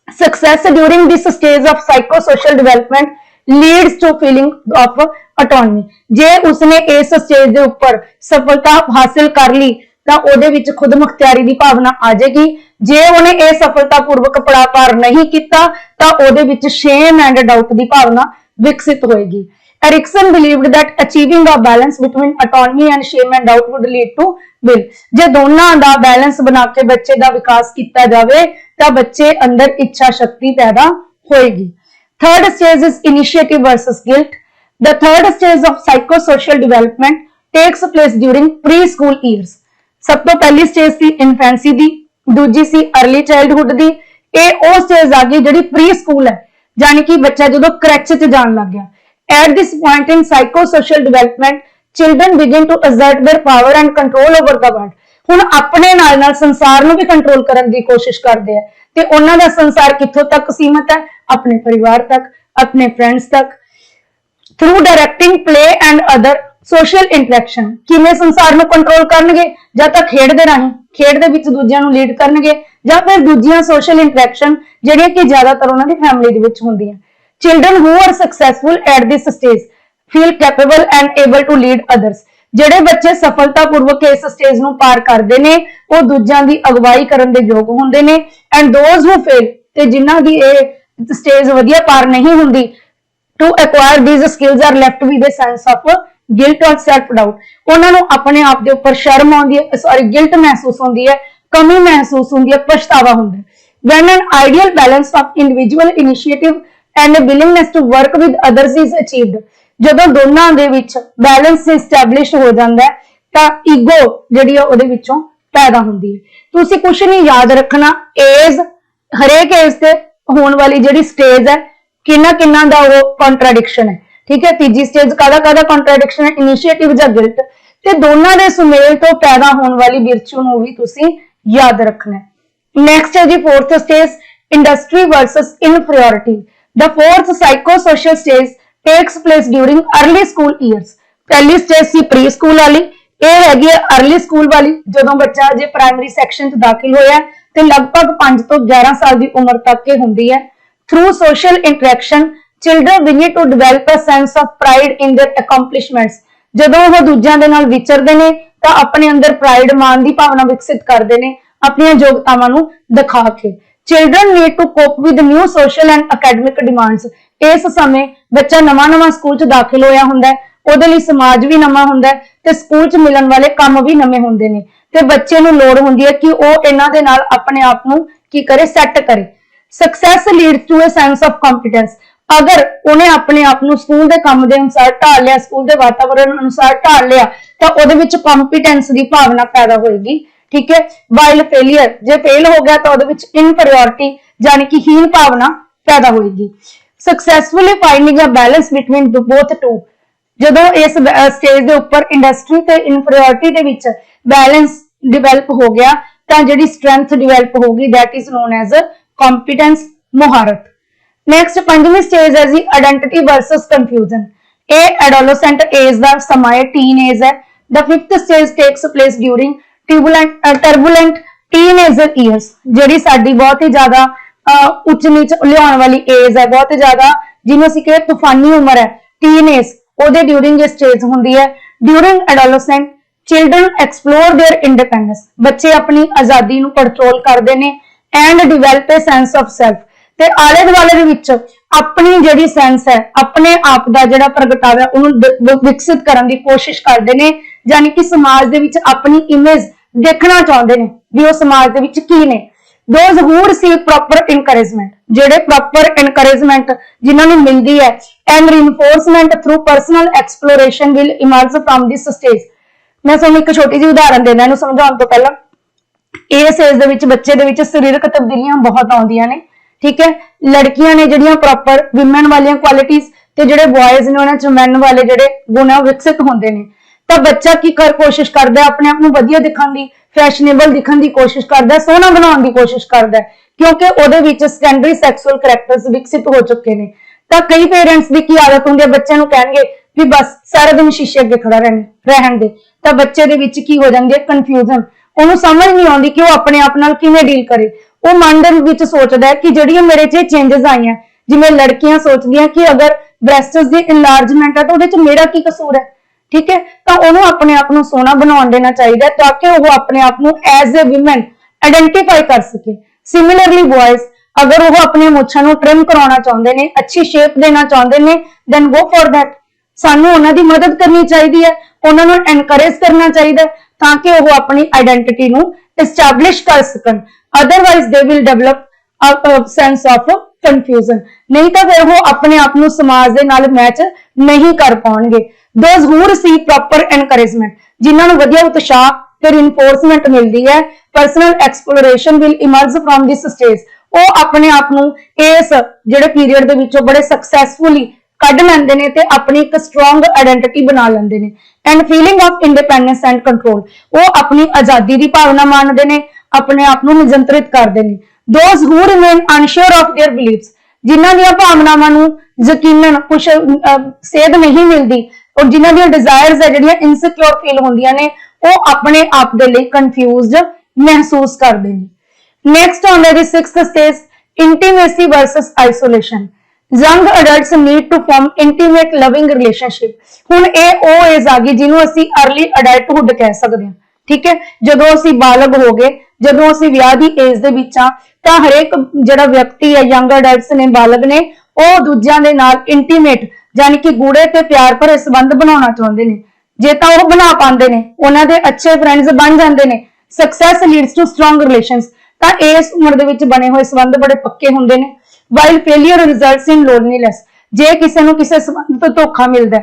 Success during this stage of psychosocial development leads to feeling of autonomy। ਜੇ ਉਸਨੇ ਇਸ ਸਟੇਜ ਦੇ ਉੱਪਰ ਸਫਲਤਾ ਹਾਸਿਲ ਕਰ ਲਈ ਤਾਂ ਉਹਦੇ ਵਿੱਚ ਖੁਦ ਮੁਖਤਿਆਰੀ ਦੀ ਭਾਵਨਾ ਆ ਜਾਏਗੀ। ਜੇ ਉਹਨੇ ਇਹ ਸਫਲਤਾਪੂਰਵਕ ਪੜਾਅ ਪਾਰ ਨਹੀਂ ਕੀਤਾ ਤਾਂ ਉਹਦੇ ਵਿੱਚ shame and doubt ਦੀ ਭਾਵਨਾ ਵਿਕਸਿਤ ਹੋਏਗੀ। Erikson believed that achieving a balance between autonomy and shame and doubt would lead to will। ਜੇ ਦੋਨਾਂ ਦਾ ਬੈਲੈਂਸ ਬਣਾ ਕੇ ਬੱਚੇ ਦਾ ਵਿਕਾਸ ਕੀਤਾ ਜਾਵੇ ਤਾਂ ਬੱਚੇ ਅੰਦਰ ਇੱਛਾ ਸ਼ਕਤੀ ਪੈਦਾ ਹੋਏਗੀ। Third stage is initiative versus guilt। The third stage of psychosocial development takes place during preschool years। ਸਭ ਤੋਂ ਪਹਿਲੀ ਸਟੇਜ ਸੀ ਇਨਫੈਂਸੀ ਦੀ, ਦੂਜੀ ਸੀ अर्ਲੀ ਚਾਈਲਡਹੁੱਡ ਦੀ। ਇਹ ਉਹ ਸਟੇਜ ਆ ਗਈ ਜਿਹੜੀ ਪ੍ਰੀ ਸਕੂਲ ਹੈ, ਯਾਨੀ ਕਿ ਬੱਚਾ ਜਦੋਂ ਕ੍ਰੈਚ 'ਚ ਜਾਣ ਲੱਗ ਗਿਆ। At this point in psychosocial development, children begin to assert their power and control over the world। ਹੁਣ ਆਪਣੇ ਨਾਲ ਸੰਸਾਰ ਨੂੰ ਵੀ ਕੰਟਰੋਲ ਕਰਨ ਦੀ ਕੋਸ਼ਿਸ਼ ਕਰਦੇ ਆ ਤੇ ਉਹਨਾਂ ਦਾ ਸੰਸਾਰ ਕਿੱਥੋਂ ਤੱਕ ਸੀਮਤ ਹੈ? ਆਪਣੇ ਪਰਿਵਾਰ ਤੱਕ, ਆਪਣੇ ਫਰੈਂਡਸ ਤੱਕ। Through directing play and other social interaction। ਕਿਵੇਂ ਸੰਸਾਰ ਨੂੰ ਕੰਟਰੋਲ ਕਰਨਗੇ? ਜਾਂ ਤਾਂ ਖੇਡ ਦੇ ਰਾਹੀਂ, ਖੇਡ ਦੇ ਵਿੱਚ ਦੂਜਿਆਂ ਨੂੰ ਲੀਡ ਕਰਨਗੇ, ਜਾਂ ਫਿਰ ਦੂਜੀਆਂ ਸੋਸ਼ਲ ਇੰਟਰੈਕਸ਼ਨ ਜਿਹੜੀਆਂ ਕਿ ਜ਼ਿਆਦਾਤਰ ਉਹਨਾਂ ਦੀ ਫੈਮਿਲੀ ਦੇ ਵਿੱਚ ਹੁੰਦੀਆਂ। Children who are successful at this stage feel capable and able to lead others। ਜਿਹੜੇ ਬੱਚੇ ਸਫਲਤਾਪੂਰਵਕ ਇਸ ਸਟੇਜ ਨੂੰ ਪਾਰ ਕਰਦੇ ਨੇ ਉਹ ਦੂਜਿਆਂ ਦੀ ਅਗਵਾਈ ਕਰਨ ਦੇ ਯੋਗ ਹੁੰਦੇ ਨੇ। and those who fail, ਤੇ ਜਿਨ੍ਹਾਂ ਦੀ ਇਹ ਸਟੇਜ ਵਧੀਆ ਪਾਰ ਨਹੀਂ ਹੁੰਦੀ, to acquire these skills are left with a sense of guilt or self doubt। ਉਹਨਾਂ ਨੂੰ ਆਪਣੇ ਆਪ ਦੇ ਉੱਪਰ ਸ਼ਰਮ ਆਉਂਦੀ ਹੈ, ਗਿਲਟ ਮਹਿਸੂਸ ਹੁੰਦੀ ਹੈ, ਕਮੀ ਮਹਿਸੂਸ ਹੁੰਦੀ ਹੈ, ਪਛਤਾਵਾ ਹੁੰਦਾ ਹੈ। when an ideal balance of individual initiative and a willingness to work with others is achieved। ਜਦੋਂ ਦੋਨਾਂ ਦੇ ਵਿੱਚ ਬੈਲੈਂਸ ਐਸਟੈਬਲਿਸ਼ ਹੋ ਜਾਂਦਾ ਹੈ ਤਾਂ ਈਗੋ ਜਿਹੜੀ ਆ ਉਹਦੇ ਵਿੱਚੋਂ ਪੈਦਾ ਹੁੰਦੀ ਹੈ। ਤੁਸੀਂ ਕੁਝ ਨਹੀਂ ਯਾਦ ਰੱਖਣਾ, ਏਜ ਹਰੇਕ ਏਜ ਤੇ ਹੋਣ ਵਾਲੀ ਜਿਹੜੀ ਸਟੇਜ ਹੈ ਕਿੰਨਾ ਦਾ ਉਹ ਕੰਟਰਾਡਿਕਸ਼ਨ ਹੈ, ਠੀਕ ਹੈ। ਤੀਜੀ ਸਟੇਜ ਕਾਹਦਾ ਕੰਟਰਾਡਿਕਸ਼ਨ ਹੈ? ਇਨੀਸ਼ੀਏਟਿਵ ਜਾਂ ਗਿਲਟ। ਤੇ ਦੋਨਾਂ ਦੇ ਸੁਮੇਲ ਤੋਂ ਪੈਦਾ ਹੋਣ ਵਾਲੀ ਵਿਰਚੂ ਨੂੰ ਵੀ ਤੁਸੀਂ ਯਾਦ ਰੱਖਣਾ ਹੈ। ਨੈਕਸਟ ਹੈ ਜੀ fourth stage, industry versus inferiority. The fourth psychosocial stage takes place during early school years। ਪਹਿਲੀ ਸਟੇਜ ਸੀ ਪ੍ਰੀ ਸਕੂਲ ਵਾਲੀ, ਇਹ ਹੈਗੀ ਹੈ अर्ਲੀ ਸਕੂਲ ਵਾਲੀ, ਜਦੋਂ ਬੱਚਾ ਜੇ ਪ੍ਰਾਇਮਰੀ ਸੈਕਸ਼ਨ 'ਚ ਦਾਖਲ ਹੋਇਆ ਤੇ ਲਗਭਗ 5 ਤੋਂ 11 ਸਾਲ ਦੀ ਉਮਰ ਤੱਕ ਇਹ ਹੁੰਦੀ ਹੈ। Through social interaction, children begin to develop a sense of pride in their accomplishments। ਜਦੋਂ ਉਹ ਦੂਜਿਆਂ ਦੇ ਨਾਲ ਵਿਚਰਦੇ ਨੇ ਤਾਂ ਆਪਣੇ ਅੰਦਰ ਪ੍ਰਾਈਡ, ਮਾਣ ਦੀ ਭਾਵਨਾ ਵਿਕਸਿਤ ਕਰਦੇ ਨੇ ਆਪਣੀਆਂ ਯੋਗਤਾਵਾਂ ਨੂੰ ਦਿਖਾ ਕੇ। Children need to cope with new social and academic demands। ਇਸ ਸਮੇਂ ਬੱਚਾ ਨਵਾਂ ਸਕੂਲ 'ਚ ਦਾਖਲ ਹੋਇਆ ਹੁੰਦਾ ਹੈ, ਉਹਦੇ ਲਈ ਸਮਾਜ ਵੀ ਨਵਾਂ ਹੁੰਦਾ ਹੈ ਤੇ ਸਕੂਲ 'ਚ ਮਿਲਣ ਵਾਲੇ ਕੰਮ ਵੀ ਨਵੇਂ ਹੁੰਦੇ ਨੇ ਤੇ ਬੱਚੇ ਨੂੰ ਲੋੜ ਹੁੰਦੀ ਹੈ ਕਿ ਉਹ ਇਹਨਾਂ ਦੇ ਨਾਲ ਆਪਣੇ ਆਪ ਨੂੰ ਕੀ ਕਰੇ, ਸੈੱਟ ਕਰੇ। Success leads to a sense of competence। ਅਗਰ ਉਹਨੇ ਆਪਣੇ ਆਪ ਨੂੰ ਸਕੂਲ ਦੇ ਕੰਮ ਦੇ ਅਨੁਸਾਰ ਢਾਲ ਲਿਆ, ਸਕੂਲ ਦੇ ਵਾਤਾਵਰਣ ਅਨੁਸਾਰ ਢਾਲ ਲਿਆ ਤਾਂ ਉਹਦੇ ਵਿੱਚ ਕੰਪੀਟੈਂਸ ਦੀ ਭਾਵਨਾ ਪੈਦਾ ਹੋਏਗੀ, ਠੀਕ ਹੈ। ਵਾਈਲ ਫੇਲੀਅਰ, ਜੇ ਫੇਲ ਹੋ ਗਿਆ ਤਾਂ ਉਹਦੇ ਵਿੱਚ ਇਨਫੀਰੀਅਰਿਟੀ ਯਾਨੀ ਕਿ ਹੀਨ ਭਾਵਨਾ ਪੈਦਾ ਹੋਏਗੀ। Successfully finding a balance between both two. ਜਦੋਂ ਇਸ ਸਟੇਜ ਦੇ ਉੱਪਰ ਇੰਡਸਟਰੀ ਤੇ ਇਨਫੀਰੀਅਰਿਟੀ ਦੇ ਵਿੱਚ ਬੈਲੈਂਸ ਡਿਵੈਲਪ ਹੋ ਗਿਆ ਤਾਂ ਜਿਹੜੀ ਸਟਰੈਂਥ ਡਿਵੈਲਪ ਹੋਗੀ, that is non as competence, ਮੁਹਾਰਤ। ਨੈਕਸਟ ਪੰਜਵੀਂ ਸਟੇਜ ਹੈ ਜੀ ਆਇਡੈਂਟੀਟੀ ਵਰਸਸ ਕਨਫਿਊਜ਼ਨ। ਇਹ ਐਡੋਲੈਸੈਂਟ ਏਜ ਦਾ ਸਮਾਂ ਹੈ, ਟੀਨ ਏਜ ਹੈ। The fifth stage takes place during turbulent teenager years। ਜਿਹੜੀ ਸਾਡੀ ਬਹੁਤ ਹੀ ਜ਼ਿਆਦਾ ਉੱਚ ਨੀਚ ਲਿਆਉਣ ਵਾਲੀ ਏਜ ਹੈ, ਬਹੁਤ ਜ਼ਿਆਦਾ ਜਿਹਨੂੰ ਅਸੀਂ ਕਹਿੰਦੇ ਤੂਫਾਨੀ ਉਮਰ ਹੈ, ਟੀਨ ਏਜ, ਉਹਦੇ ਡਿਊਰਿੰਗ ਇਹ ਸਟੇਜ ਹੁੰਦੀ ਹੈ। During adolescent children explore their independence। ਬੱਚੇ ਆਪਣੀ ਆਜ਼ਾਦੀ ਨੂੰ ਕੰਟਰੋਲ ਕਰਦੇ ਨੇ and develop a sense of self। ਤੇ ਆਲੇ ਦੁਆਲੇ ਦੇ ਵਿੱਚ ਆਪਣੀ ਜਿਹੜੀ ਸੈਂਸ ਹੈ, ਆਪਣੇ ਆਪ ਦਾ ਜਿਹੜਾ ਪ੍ਰਗਟਾਵਾ ਉਹਨੂੰ ਵਿਕਸਿਤ ਕਰਨ ਦੀ ਕੋਸ਼ਿਸ਼ ਕਰਦੇ ਨੇ, ਯਾਨੀ ਕਿ ਸਮਾਜ ਦੇ ਵਿੱਚ ਆਪਣੀ ਇਮੇਜ ਦੇਖਣਾ ਚਾਹੁੰਦੇ ਨੇ ਵੀ ਉਹ ਸਮਾਜ ਦੇ ਵਿੱਚ ਕੀ ਨੇ। those who receive proper encouragement, ਜਿਹੜੇ proper encouragement ਜਿਨ੍ਹਾਂ ਨੂੰ ਮਿਲਦੀ ਹੈ and reinforcement through personal exploration will emerge from this stage। ਮੈਂ ਤੁਹਾਨੂੰ ਇੱਕ ਛੋਟੀ ਜਿਹੀ ਉਦਾਹਰਨ ਦੇਣਾ ਇਹਨੂੰ ਸਮਝਾਉਣ ਤੋਂ ਪਹਿਲਾਂ। ਇਸ ਏਜ ਦੇ ਵਿੱਚ ਬੱਚੇ ਦੇ ਵਿੱਚ ਸਰੀਰਕ ਤਬਦੀਲੀਆਂ ਬਹੁਤ ਆਉਂਦੀਆਂ ਨੇ, ਠੀਕ ਹੈ। ਲੜਕੀਆਂ ਨੇ ਜਿਹੜੀਆਂ ਪ੍ਰੋਪਰ ਵਿਮਨ ਵਾਲੀਆਂ ਕੁਆਲਿਟੀਆਂ ਤੇ ਜਿਹੜੇ ਬॉयਜ਼ ਨੇ ਉਹਨਾਂ ਚ ਮੈਨ ਵਾਲੇ ਜਿਹੜੇ ਗੁਣ ਵਿਕਸਿਤ ਹੁੰਦੇ ਨੇ। ਤਾਂ ਬੱਚਾ ਕੀ ਕੋਸ਼ਿਸ਼ ਕਰਦਾ ਹੈ, ਆਪਣੇ ਆਪ ਨੂੰ ਵਧੀਆ ਦਿਖਣ ਦੀ, ਫੈਸ਼ਨੇਬਲ ਦਿਖਣ ਦੀ ਕੋਸ਼ਿਸ਼ ਕਰਦਾ ਹੈ, ਸੋਹਣਾ ਬਣਾਉਣ ਦੀ ਕੋਸ਼ਿਸ਼ ਕਰਦਾ ਹੈ, ਕਿਉਂਕਿ ਉਹਦੇ ਵਿੱਚ ਸੈਕੰਡਰੀ ਸੈਕਸੁਅਲ ਕਰੈਕਟਰਸ ਵਿਕਸਿਤ ਹੋ ਚੁੱਕੇ ਨੇ। ਤਾਂ ਕਈ ਪੇਰੈਂਟਸ ਦੀ ਕੀ ਆਦਤ ਹੁੰਦੀ ਹੈ, ਬੱਚਿਆਂ ਨੂੰ ਕਹਿਣਗੇ ਵੀ ਬਸ ਸਾਰਾ ਦਿਨ ਸ਼ੀਸ਼ੇ ਅੱਗੇ ਖੜਾ ਰਹਿਣ ਦੇ, ਤਾਂ ਬੱਚੇ ਦੇ ਵਿੱਚ ਕੀ ਹੋ ਜਾਂਦੀ ਹੈ, ਕਨਫਿਊਜ਼ਨ। ਉਹਨੂੰ ਸਮਝ ਨਹੀਂ ਆਉਂਦੀ ਕਿ ਉਹ ਆਪਣੇ ਆਪ ਨਾਲ ਕਿਵੇਂ ਡੀਲ ਕਰੇ। ਉਹ ਮਨ ਦੇ ਵਿੱਚ ਸੋਚਦਾ ਹੈ ਕਿ ਜਿਹੜੀਆਂ ਮੇਰੇ 'ਚ ਚੇਂਜਸ ਆਈਆਂ, ਜਿਵੇਂ ਲੜਕੀਆਂ ਸੋਚਦੀਆਂ ਕਿ ਅਗਰ ਬ੍ਰੈਸਟਸ ਦੀ ਇਨਲਾਰਜਮੈਂਟ ਹੈ ਤਾਂ ਉਹਦੇ 'ਚ ਮੇਰਾ ਕੀ ਕਸੂਰ ਹੈ, ਠੀਕ ਹੈ। ਤਾਂ ਉਹਨੂੰ ਆਪਣੇ ਆਪ ਨੂੰ ਸੋਹਣਾ ਬਣਾਉਣ ਦੇਣਾ ਚਾਹੀਦਾ ਤਾਂ ਕਿ ਉਹ ਆਪਣੇ ਆਪ ਨੂੰ ਐਜ਼ ਅ ਵਿਮਨ ਆਇਡੈਂਟੀਫਾਈ ਕਰ ਸਕੇ। ਸਿਮਿਲਰਲੀ ਬॉयਜ਼, ਅਗਰ ਉਹ ਆਪਣੀ ਮੁੱਛਾਂ ਨੂੰ ਟ੍ਰਿਮ ਕਰਾਉਣਾ ਚਾਹੁੰਦੇ ਨੇ, ਅੱਛੀ ਸ਼ੇਪ ਦੇਣਾ ਚਾਹੁੰਦੇ ਨੇ, ਦੈਨ ਗੋ ਫॉर दैट। ਸਾਨੂੰ ਉਹਨਾਂ ਦੀ ਮਦਦ ਕਰਨੀ ਚਾਹੀਦੀ ਹੈ, ਉਹਨਾਂ ਨੂੰ ਐਨਕਰੇਜ ਕਰਨਾ ਚਾਹੀਦਾ ਤਾਂ ਕਿ ਉਹ ਆਪਣੀ ਆਇਡੈਂਟੀਟੀ ਨੂੰ ਐਸਟੈਬਲਿਸ਼ ਕਰ ਸਕਣ। Otherwise they will develop a sense of confusion. ਨਹੀਂ ਤਾਂ ਫਿਰ ਉਹ ਆਪਣੇ ਆਪ ਨੂੰ ਸਮਾਜ ਦੇ ਨਾਲ ਮੈਚ ਨਹੀਂ ਕਰ ਪਾਉਣਗੇ। Those who receive proper encouragement, ਜਿਨ੍ਹਾਂ ਨੂੰ ਵਧੀਆ ਉਤਸ਼ਾਹ ਤੇ ਰਿਨਫੋਰਸਮੈਂਟ ਮਿਲਦੀ ਹੈ, personal exploration will emerge from this stage. ਉਹ ਆਪਣੇ ਆਪ ਨੂੰ ਇਸ ਜਿਹੜੇ ਪੀਰੀਅਡ ਦੇ ਵਿੱਚੋਂ ਬੜੇ ਸਕਸੈਸਫੁਲੀ ਕੱਢ ਲੈਂਦੇ ਨੇ ਤੇ ਆਪਣੀ ਇੱਕ ਸਟਰੋਂਗ ਆਇਡੈਂਟੀਟੀ ਬਣਾ ਲੈਂਦੇ ਨੇ। And feeling of independence and control, ਉਹ ਆਪਣੀ ਆਜ਼ਾਦੀ ਦੀ ਭਾਵਨਾ ਮੰਨਦੇ ਨੇ, ਆਪਣੇ ਆਪ ਨੂੰ ਨਿਯੰਤਰਿਤ ਕਰਦੇ ਨੇ। Those who remain unsure of their beliefs, ਜਿਨ੍ਹਾਂ ਦੀਆਂ ਭਾਵਨਾਵਾਂ ਨੂੰ ਯਕੀਨਨ ਕੁਝ ਸੇਧ ਨਹੀਂ ਮਿਲਦੀ ਔਰ ਜਿਨ੍ਹਾਂ ਦੀਆਂ ਡਿਜ਼ਾਇਰਸ ਹੈ ਜਿਹੜੀਆਂ ਇਨਸਿਕਿਉਰ ਫੀਲ ਹੁੰਦੀਆਂ ਨੇ, ਉਹ ਆਪਣੇ ਆਪ ਦੇ ਲਈ ਕਨਫਿਊਜ਼ਡ ਮਹਿਸੂਸ ਕਰਦੇ ਨੇ। ਨੈਕਸਟ ਆਉਂਦਾ ਜੀ 6th stage, intimacy versus isolation. Young adults need to form intimate loving relationship. ਹੁਣ ਇਹ ਉਹ ਏਜ ਆ ਗਈ ਜਿਹਨੂੰ ਅਸੀਂ अर्ਲੀ ਅਡਲਟਹੁੱਡ ਕਹਿ ਸਕਦੇ ਹਾਂ, ਠੀਕ ਹੈ। ਜਦੋਂ ਅਸੀਂ ਬਾਲਗ ਹੋ ਗਏ, ਜਦੋਂ ਅਸੀਂ ਵਿਆਹ ਦੀ ਏਜ ਦੇ ਵਿੱਚ ਆ, ਤਾਂ ਹਰੇਕ ਜਿਹੜਾ ਵਿਅਕਤੀ ਹੈ, ਯੰਗ ਅਡਲਟਸ ਨੇ, ਬਾਲਗ ਨੇ, ਉਹ ਦੂਜਿਆਂ ਦੇ ਨਾਲ ਇੰਟੀਮੇਟ ਯਾਨੀ ਕਿ ਗੂੜੇ ਤੇ ਪਿਆਰ ਭਰੇ ਸੰਬੰਧ ਬਣਾਉਣਾ ਚਾਹੁੰਦੇ ਨੇ। ਜੇ ਤਾਂ ਉਹ ਬਣਾ ਪਾਉਂਦੇ ਨੇ, ਉਹਨਾਂ ਦੇ ਅੱਛੇ ਫਰੈਂਡਸ ਬਣ ਜਾਂਦੇ ਨੇ, success leads to strong relations, ਤਾਂ ਇਸ ਉਮਰ ਦੇ ਵਿੱਚ ਬਣੇ ਹੋਏ ਸੰਬੰਧ ਬੜੇ ਪੱਕੇ ਹੁੰਦੇ ਨੇ। ਵਾਈਲ ਫੇਲਿਅਰ ਰਿਜ਼ਲਟਸ ਇਨ ਲੋਨਲੀਨੈਸ, ਜੇ ਕਿਸੇ ਨੂੰ ਕਿਸੇ ਸੰਬੰਧ ਤੋਂ ਧੋਖਾ ਮਿਲਦਾ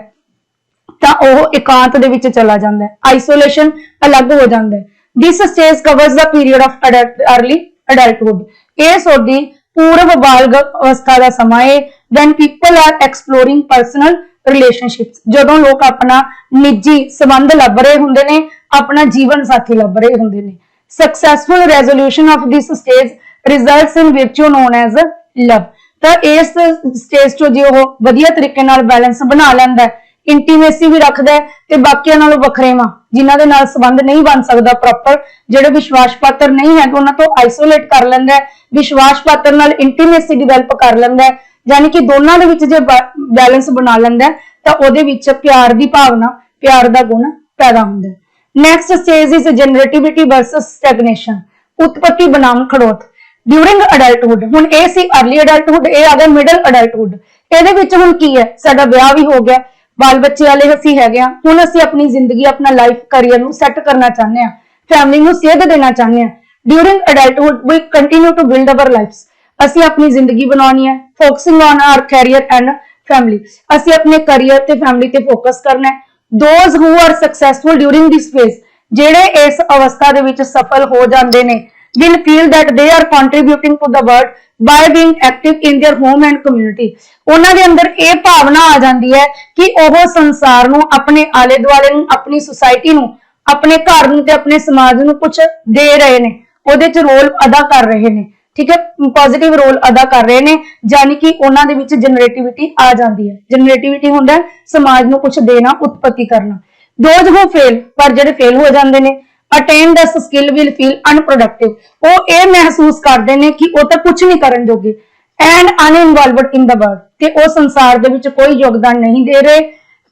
ਤਾਂ ਉਹ ਇਕਾਂਤ ਦੇ ਵਿੱਚ ਚਲਾ ਜਾਂਦਾ ਹੈ, ਆਈਸੋਲੇਸ਼ਨ ਅਲੱਗ ਹੋ ਜਾਂਦਾ ਹੈ। This stage covers the period of early adulthood. ਇਹ ਸੋਡੀ ਪੂਰਵ ਬਾਲਗ ਅਵਸਥਾ ਦਾ ਸਮਾਂ ਹੈ। When people are exploring personal relationships, ਜਦੋਂ ਲੋਕ ਆਪਣਾ ਨਿੱਜੀ ਸੰਬੰਧ ਲੱਭ ਰਹੇ ਹੁੰਦੇ ਨੇ, ਆਪਣਾ ਜੀਵਨ ਸਾਥੀ ਲੱਭ ਰਹੇ ਹੁੰਦੇ ਨੇ। Successful resolution of this stage results in virtue known as love. ਤਾਂ ਇਸ ਸਟੇਜ ਤੋਂ ਜੇ ਉਹ ਵਧੀਆ ਤਰੀਕੇ ਨਾਲ ਬੈਲੈਂਸ ਬਣਾ ਲੈਂਦਾ, ਇੰਟੀਮੇਸੀ ਵੀ ਰੱਖਦਾ ਤੇ ਬਾਕੀਆਂ ਨਾਲੋਂ ਵੱਖਰੇਵਾਂ ਜਿਨ੍ਹਾਂ ਦੇ ਨਾਲ ਸੰਬੰਧ ਨਹੀਂ ਬਣ ਸਕਦਾ ਪ੍ਰੋਪਰ, ਜਿਹੜੇ ਵਿਸ਼ਵਾਸ ਪਾਤਰ ਨਹੀਂ ਹੈ, ਉਹਨਾਂ ਤੋਂ ਆਈਸੋਲੇਟ ਕਰ ਲੈਂਦਾ, ਵਿਸ਼ਵਾਸ ਪਾਤਰ ਨਾਲ ਇੰਟੀਮੇਸੀ ਡਿਵੈਲਪ ਕਰ ਲੈਂਦਾ, ਯਾਨੀ ਕਿ ਦੋਨਾਂ ਦੇ ਵਿੱਚ ਜੇ ਬੈਲੈਂਸ ਬਣਾ ਲੈਂਦਾ ਤਾਂ ਉਹਦੇ ਵਿੱਚ ਪਿਆਰ ਦੀ ਭਾਵਨਾ, ਪਿਆਰ ਦਾ ਗੁਣ ਪੈਦਾ ਹੁੰਦਾ। ਨੈਕਸਟ ਸਟੇਜ ਇਜ਼ ਜਨਰੇਟਿਵਿਟੀ ਵਰਸਸ ਸਟੈਗਨੇਸ਼ਨ, ਉਤਪਤੀ ਬਨਾਮ ਖੜੋਤ। ਡਿਊਰਿੰਗ ਅਡਲਟਹੁੱਡ, ਹੁਣ ਇਹ ਸੀ अर्ਲੀ ਅਡਲਟਹੁੱਡ, ਇਹ ਆ ਗਿਆ ਮਿਡਲ ਅਡਲਟਹੁੱਡ। ਇਹਦੇ ਵਿੱਚ ਹੁਣ ਕੀ ਹੈ, ਸਾਡਾ ਵਿਆਹ ਵੀ ਹੋ ਗਿਆ, ਬਾਲ ਬੱਚੇ ਵਾਲੇ ਅਸੀਂ ਹੈਗੇ ਆ, ਹੁਣ ਅਸੀਂ ਆਪਣੀ ਜ਼ਿੰਦਗੀ, ਆਪਣਾ ਲਾਈਫ ਕੈਰੀਅਰ ਨੂੰ ਸੈੱਟ ਕਰਨਾ ਚਾਹੁੰਦੇ ਆ, ਫੈਮਿਲੀ ਨੂੰ ਸੇਧ ਦੇਣਾ ਚਾਹੁੰਦੇ ਆ। During adulthood we continue to build our lives, ਅਸੀਂ ਆਪਣੀ ਜ਼ਿੰਦਗੀ ਬਣਾਉਣੀ ਹੈ, focusing on our career and family, ਅਸੀਂ ਆਪਣੇ ਕੈਰੀਅਰ ਤੇ ਫੈਮਿਲੀ ਤੇ ਫੋਕਸ ਕਰਨਾ ਹੈ। Those who are successful during this phase, ਜਿਹੜੇ ਇਸ ਅਵਸਥਾ ਦੇ ਵਿੱਚ ਸਫਲ ਹੋ ਜਾਂਦੇ ਨੇ, will feel that they are contributing to the world by being active in their home and community। ਉਹਨਾਂ ਦੇ ਅੰਦਰ ਇਹ ਭਾਵਨਾ ਆ ਜਾਂਦੀ ਹੈ ਕਿ ਉਹ ਸੰਸਾਰ ਨੂੰ, ਆਪਣੇ ਆਲੇ ਦੁਆਲੇ ਨੂੰ, ਆਪਣੀ ਸੁਸਾਇਟੀ ਨੂੰ, ਆਪਣੇ ਘਰ ਨੂੰ ਤੇ ਆਪਣੇ ਸਮਾਜ ਨੂੰ ਕੁਝ ਦੇ ਰਹੇ ਨੇ, ਉਹਦੇ ਚ ਰੋਲ ਅਦਾ ਕਰ ਰਹੇ ਨੇ, ਠੀਕ ਹੈ, ਪੋਜ਼ਿਟਿਵ ਰੋਲ ਅਦਾ ਕਰ ਰਹੇ ਨੇ, ਯਾਨੀ ਕਿ ਉਹਨਾਂ ਦੇ ਵਿੱਚ ਜਨਰੇਟਿਵਿਟੀ ਆ ਜਾਂਦੀ ਹੈ। ਜਨਰੇਟਿਵਿਟੀ ਹੁੰਦਾ ਸਮਾਜ ਨੂੰ ਕੁਝ ਦੇਣਾ, ਉਤਪਤੀ ਕਰਨਾ। ਦੋਜ਼ ਹੂ ਫੇਲ, ਪਰ ਜਿਹੜੇ ਫੇਲ ਹੋ ਜਾਂਦੇ ਨੇ, attain this skill will feel unproductive, ਉਹ ਇਹ ਮਹਿਸੂਸ ਕਰਦੇ ਨੇ ਕਿ ਉਹ ਤਾਂ ਕੁਝ ਨਹੀਂ ਕਰਨ ਜੋਗੇ, and uninvolved in the world, ਤੇ ਉਹ ਸੰਸਾਰ ਦੇ ਵਿੱਚ ਕੋਈ ਯੋਗਦਾਨ ਨਹੀਂ ਦੇ ਰਹੇ।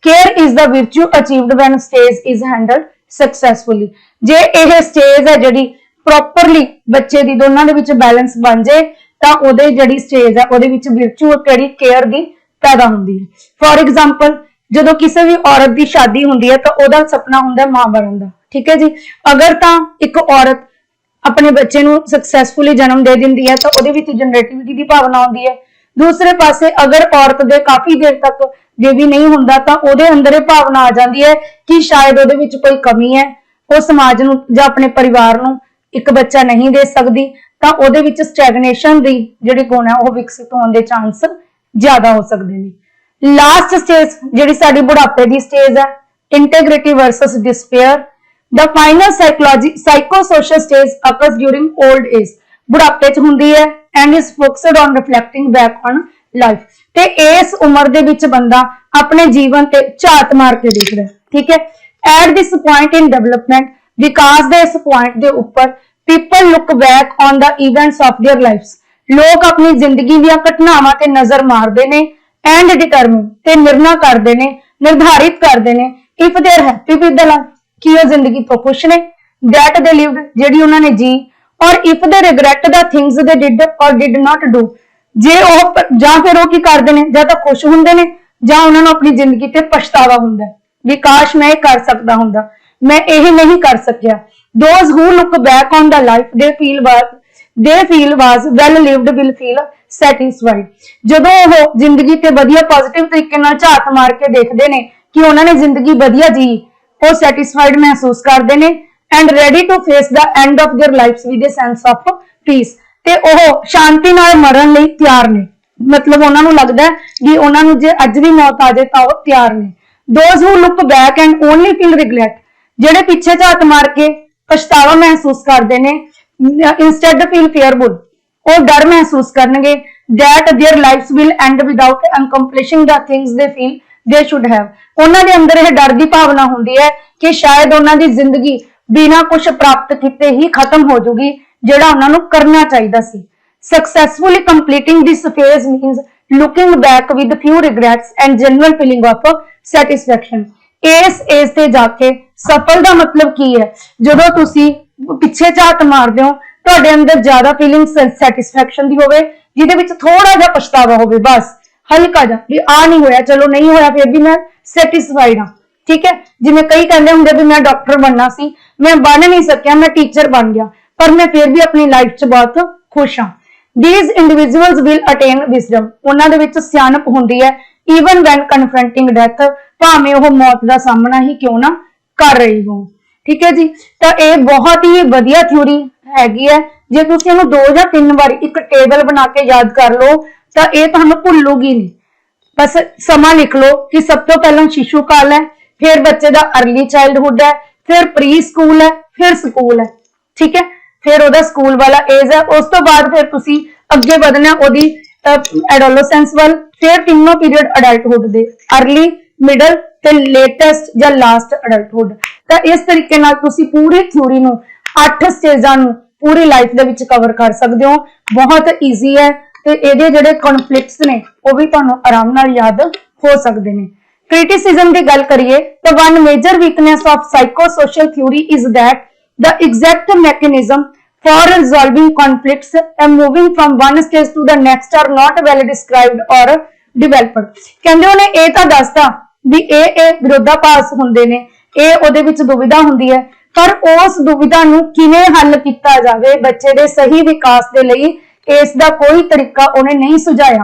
care is the virtue achieved when stage is handled successfully, ਜੇ ਇਹ ਸਟੇਜ ਹੈ ਜਿਹੜੀ ਪ੍ਰੋਪਰਲੀ ਬੱਚੇ ਦੀ ਦੋਨਾਂ ਦੇ ਵਿੱਚ ਬੈਲੈਂਸ ਬਣ ਜਾਏ ਤਾਂ ਉਹਦੇ ਜਿਹੜੀ ਸਟੇਜ ਹੈ ਉਹਦੇ ਵਿੱਚ virtue ਕਿਹੜੀ ਕੇਅਰ ਦੀ ਪੈਦਾ ਹੁੰਦੀ ਹੈ। ਫੋਰ ਐਗਜ਼ਾਮਪਲ, ਜਦੋਂ ਕਿਸੇ ਵੀ ਔਰਤ ਦੀ ਸ਼ਾਦੀ ਹੁੰਦੀ ਹੈ ਤਾਂ ਉਹਦਾ ਸੁਪਨਾ ਹੁੰਦਾ ਮਾਂ ਬਣਨ ਦਾ, ਠੀਕ ਹੈ ਜੀ। ਅਗਰ ਤਾਂ ਇੱਕ ਔਰਤ ਆਪਣੇ ਬੱਚੇ ਨੂੰ ਸਕਸੈਸਫੁਲੀ ਜਨਮ ਦੇ ਦਿੰਦੀ ਹੈ ਤਾਂ ਉਹਦੇ ਵਿੱਚ ਜਨਰੇਟਿਵਿਟੀ ਦੀ ਭਾਵਨਾ ਆਉਂਦੀ ਹੈ। ਦੂਸਰੇ ਪਾਸੇ ਅਗਰ ਔਰਤ ਦੇ ਕਾਫੀ ਦੇਰ ਤੱਕ ਬੇਬੀ ਨਹੀਂ ਹੁੰਦਾ ਤਾਂ ਉਹਦੇ ਅੰਦਰ ਇਹ ਭਾਵਨਾ ਆ ਜਾਂਦੀ ਹੈ ਕਿ ਸ਼ਾਇਦ ਉਹਦੇ ਵਿੱਚ ਕੋਈ ਕਮੀ ਹੈ, ਉਹ ਸਮਾਜ ਨੂੰ ਜਾਂ ਆਪਣੇ ਪਰਿਵਾਰ ਨੂੰ ਇੱਕ ਬੱਚਾ ਨਹੀਂ ਦੇ ਸਕਦੀ, ਤਾਂ ਉਹਦੇ ਵਿੱਚ ਸਟੈਗਨੇਸ਼ਨ ਦੀ ਜਿਹੜੀ ਗੁਣ ਹੈ ਉਹ ਵਿਕਸਿਤ ਹੋਣ ਦੇ ਚਾਂਸ ਜ਼ਿਆਦਾ ਹੋ ਸਕਦੇ ਨੇ। ਲਾਸਟ ਸਟੇਜ ਜਿਹੜੀ ਸਾਡੀ ਬੁਢਾਪੇ ਦੀ ਸਟੇਜ ਹੈ, integrity versus despair. The final psychosocial stage occurs during old age. बुढ़ापे च हुंदी है and is focused on reflecting back on life. ते इस उम्र दे विच बंदा अपने जीवन ते झात मार के देखदा है, ठीक है। At this point in development, विकास दे इस पॉइंट दे ऊपर people look back on the events of their lives. लोग अपनी जिंदगी दी घटनावां ते नजर मारदे ने and determine ते निर्णय करदे ने, निर्धारित करदे ने if they are happy with the life, कि वो जिंदगी तो खुश ने, that they lived, जेडी उन्होंने जी, और if they regret the things they did or did not do, जे ਉਹ ਜਾਂ ਫਿਰ ਉਹ ਕੀ ਕਰਦੇ ਨੇ, ਜਾਂ ਤਾਂ ਖੁਸ਼ ਹੁੰਦੇ ਨੇ ਜਾਂ ਉਹਨਾਂ ਨੂੰ ਆਪਣੀ ਜ਼ਿੰਦਗੀ ਤੇ ਪਛਤਾਵਾ ਹੁੰਦਾ ਹੈ ਵੀ ਕਾਸ਼ ਮੈਂ ਇਹ ਕਰ ਸਕਦਾ ਹੁੰਦਾ, ਮੈਂ ਇਹ ਨਹੀਂ ਕਰ ਸਕਿਆ। those who look back on the life they feel was well lived will feel satisfied। ਜਦੋਂ ਉਹ ਜ਼ਿੰਦਗੀ ਤੇ ਵਧੀਆ ਪੋਜ਼ਿਟਿਵ ਤਰੀਕੇ ਨਾਲ ਝਾਤ ਮਾਰ ਕੇ ਦੇਖਦੇ ਨੇ ਕਿ ਉਹਨਾਂ ਨੇ ਜ਼ਿੰਦਗੀ ਵਧੀਆ ਜੀ, ਉਹ ਸੈਟੀਸਫਾਈਡ ਮਹਿਸੂਸ ਕਰਦੇ ਨੇ and ready to face the end of their lives with a sense of peace। ਤੇ ਉਹ ਸ਼ਾਂਤੀ ਨਾਲ ਮਰਨ ਲਈ ਤਿਆਰ ਨੇ, ਮਤਲਬ ਉਹਨਾਂ ਨੂੰ ਲੱਗਦਾ ਕਿ ਉਹਨਾਂ ਨੂੰ ਜੇ ਅੱਜ ਵੀ ਮੌਤ ਆ ਜਾਏ ਤਾਂ ਉਹ ਤਿਆਰ ਨੇ। those who look back and only feel regret, ਜਿਹੜੇ ਪਿੱਛੇ ਝਾਤ ਮਾਰ ਕੇ ਪਛਤਾਵਾ ਮਹਿਸੂਸ ਕਰਦੇ ਨੇ, instead feel fearful, ਉਹ ਡਰ ਮਹਿਸੂਸ ਕਰਨਗੇ that their lives will end without accomplishing the things they feel they should have। ਉਹਨਾਂ ਦੇ ਅੰਦਰ ਇਹ ਡਰ ਦੀ ਭਾਵਨਾ ਹੁੰਦੀ ਹੈ ਕਿ ਸ਼ਾਇਦ ਉਹਨਾਂ ਦੀ ਜ਼ਿੰਦਗੀ ਬਿਨਾਂ ਕੁਝ ਪ੍ਰਾਪਤ ਕੀਤੇ ਹੀ ਖਤਮ ਹੋ ਜਾਊਗੀ ਜਿਹੜਾ ਉਹਨਾਂ ਨੂੰ ਕਰਨਾ ਚਾਹੀਦਾ ਸੀ। successfully completing this phase means looking back with few regrets and genuine feeling of satisfaction। ਇਸ ਏਜ ਤੇ ਜਾ ਕੇ ਸਫਲ ਦਾ ਮਤਲਬ ਕੀ ਹੈ? ਜਦੋਂ ਤੁਸੀਂ ਪਿੱਛੇ ਝਾਤ ਮਾਰਦੇ ਹੋ ਤੁਹਾਡੇ ਅੰਦਰ ਜ਼ਿਆਦਾ ਫੀਲਿੰਗ ਸੈਟੀਸਫੈਕਸ਼ਨ ਦੀ ਹੋਵੇ, ਜਿਹਦੇ ਵਿੱਚ ਥੋੜਾ ਜਿਹਾ ਪਛਤਾਵਾ ਹੋਵੇ, ਬਸ ਹਲਕਾ ਜਿਹਾ ਵੀ ਆ ਨਹੀਂ ਹੋਇਆ, ਚਲੋ ਨਹੀਂ ਹੋਇਆ ਫਿਰ ਵੀ ਮੈਂ ਸੈਟੀਸਫਾਈਡ ਹਾਂ, ਠੀਕ ਹੈ। ਜਿਵੇਂ ਕਈ ਕਹਿੰਦੇ ਹੁੰਦੇ ਵੀ ਮੈਂ ਡਾਕਟਰ ਬਣਨਾ ਸੀ, ਮੈਂ ਬਣ ਨਹੀਂ ਸਕਿਆ, ਮੈਂ ਟੀਚਰ ਬਣ ਗਿਆ, ਪਰ ਮੈਂ ਫਿਰ ਵੀ ਆਪਣੀ ਲਾਈਫ 'ਚ ਬਹੁਤ ਖੁਸ਼ ਹਾਂ। These individuals will attain wisdom, ਉਹਨਾਂ ਦੇ ਵਿੱਚ ਸਿਆਣਪ ਹੁੰਦੀ ਹੈ even when confronting death, ਭਾਵੇਂ ਉਹ ਮੌਤ ਦਾ ਸਾਹਮਣਾ ਹੀ ਕਿਉਂ ਨਾ ਕਰ ਰਹੀ ਹੋ, ਠੀਕ ਹੈ ਜੀ। ਤਾਂ ਇਹ ਬਹੁਤ ਹੀ ਵਧੀਆ ਥਿਊਰੀ ਹੈਗੀ ਹੈ, ਜੇ ਤੁਸੀਂ ਇਹਨੂੰ 2 ਜਾਂ 3 ਵਾਰੀ ਇੱਕ ਟੇਬਲ ਬਣਾ ਕੇ ਯਾਦ ਕਰ ਲਓ ਤਾਂ ਇਹ ਤੁਹਾਨੂੰ ਭੁੱਲੂਗੀ ਨਹੀਂ। ਬਸ ਸਮਾਂ ਲਿਖ ਲਓ ਕਿ ਸਭ ਤੋਂ ਪਹਿਲਾਂ ਸ਼ਿਸ਼ੂ ਕਾਲ ਹੈ, ਫਿਰ ਬੱਚੇ ਦਾ अर्ਲੀ ਚਾਈਲਡਹੁੱਡ ਹੈ, ਫਿਰ ਪ੍ਰੀ ਸਕੂਲ ਹੈ, ਫਿਰ ਸਕੂਲ ਹੈ, ਠੀਕ ਹੈ, ਫਿਰ ਉਹਦਾ ਸਕੂਲ ਵਾਲਾ ਏਜ ਹੈ, ਉਸ ਤੋਂ ਬਾਅਦ ਫਿਰ ਤੁਸੀਂ ਅੱਗੇ ਵਧਣਾ ਉਹਦੀ ਐਡੋਲੈਸੈਂਸ ਵੱਲ, ਫਿਰ ਤਿੰਨੋਂ ਪੀਰੀਅਡ ਅਡਲਟਹੁੱਡ ਦੇ, अर्ਲੀ, ਮਿਡਲ ਤੇ ਲੇਟੈਸਟ ਜਾਂ ਲਾਸਟ ਅਡਲਟਹੁੱਡ। ਤਾਂ ਇਸ ਤਰੀਕੇ ਨਾਲ ਤੁਸੀਂ ਪੂਰੀ ਥਿਊਰੀ ਨੂੰ 8 ਸਟੇਜਾਂ ਨੂੰ ਪੂਰੀ ਲਾਈਫ ਦੇ ਵਿੱਚ ਕਵਰ ਕਰ ਸਕਦੇ ਹੋ। ਬਹੁਤ ਈਜ਼ੀ ਹੈ ਤੇ ਇਹਦੇ ਜਿਹੜੇ ਕਨਫਲਿਕਟਸ ਨੇ ਉਹ ਵੀ ਤੁਹਾਨੂੰ ਆਰਾਮ ਨਾਲ ਯਾਦ ਹੋ ਸਕਦੇ ਨੇ। criticism ਦੀ ਗੱਲ ਕਰੀਏ ਤਾਂ one major weakness of psychosocial theory is that the exact mechanism for resolving conflicts and moving from one stage to the next are not well described or developed। ਕਹਿੰਦੇ ਉਹਨੇ ਇਹ ਤਾਂ ਦੱਸਦਾ ਵੀ ਇਹ ਵਿਰੋਧਾਭਾਸ ਹੁੰਦੇ ਨੇ, ਇਹ ਉਹਦੇ ਵਿੱਚ ਦੁਵਿਧਾ ਹੁੰਦੀ ਹੈ, ਪਰ ਉਸ ਦੁਵਿਧਾ ਨੂੰ ਕਿਵੇਂ ਹੱਲ ਕੀਤਾ ਜਾਵੇ ਬੱਚੇ ਦੇ ਸਹੀ ਵਿਕਾਸ ਦੇ ਲਈ ਇਸ ਦਾ ਕੋਈ ਤਰੀਕਾ ਉਹਨੇ ਨਹੀਂ ਸੁਝਾਇਆ।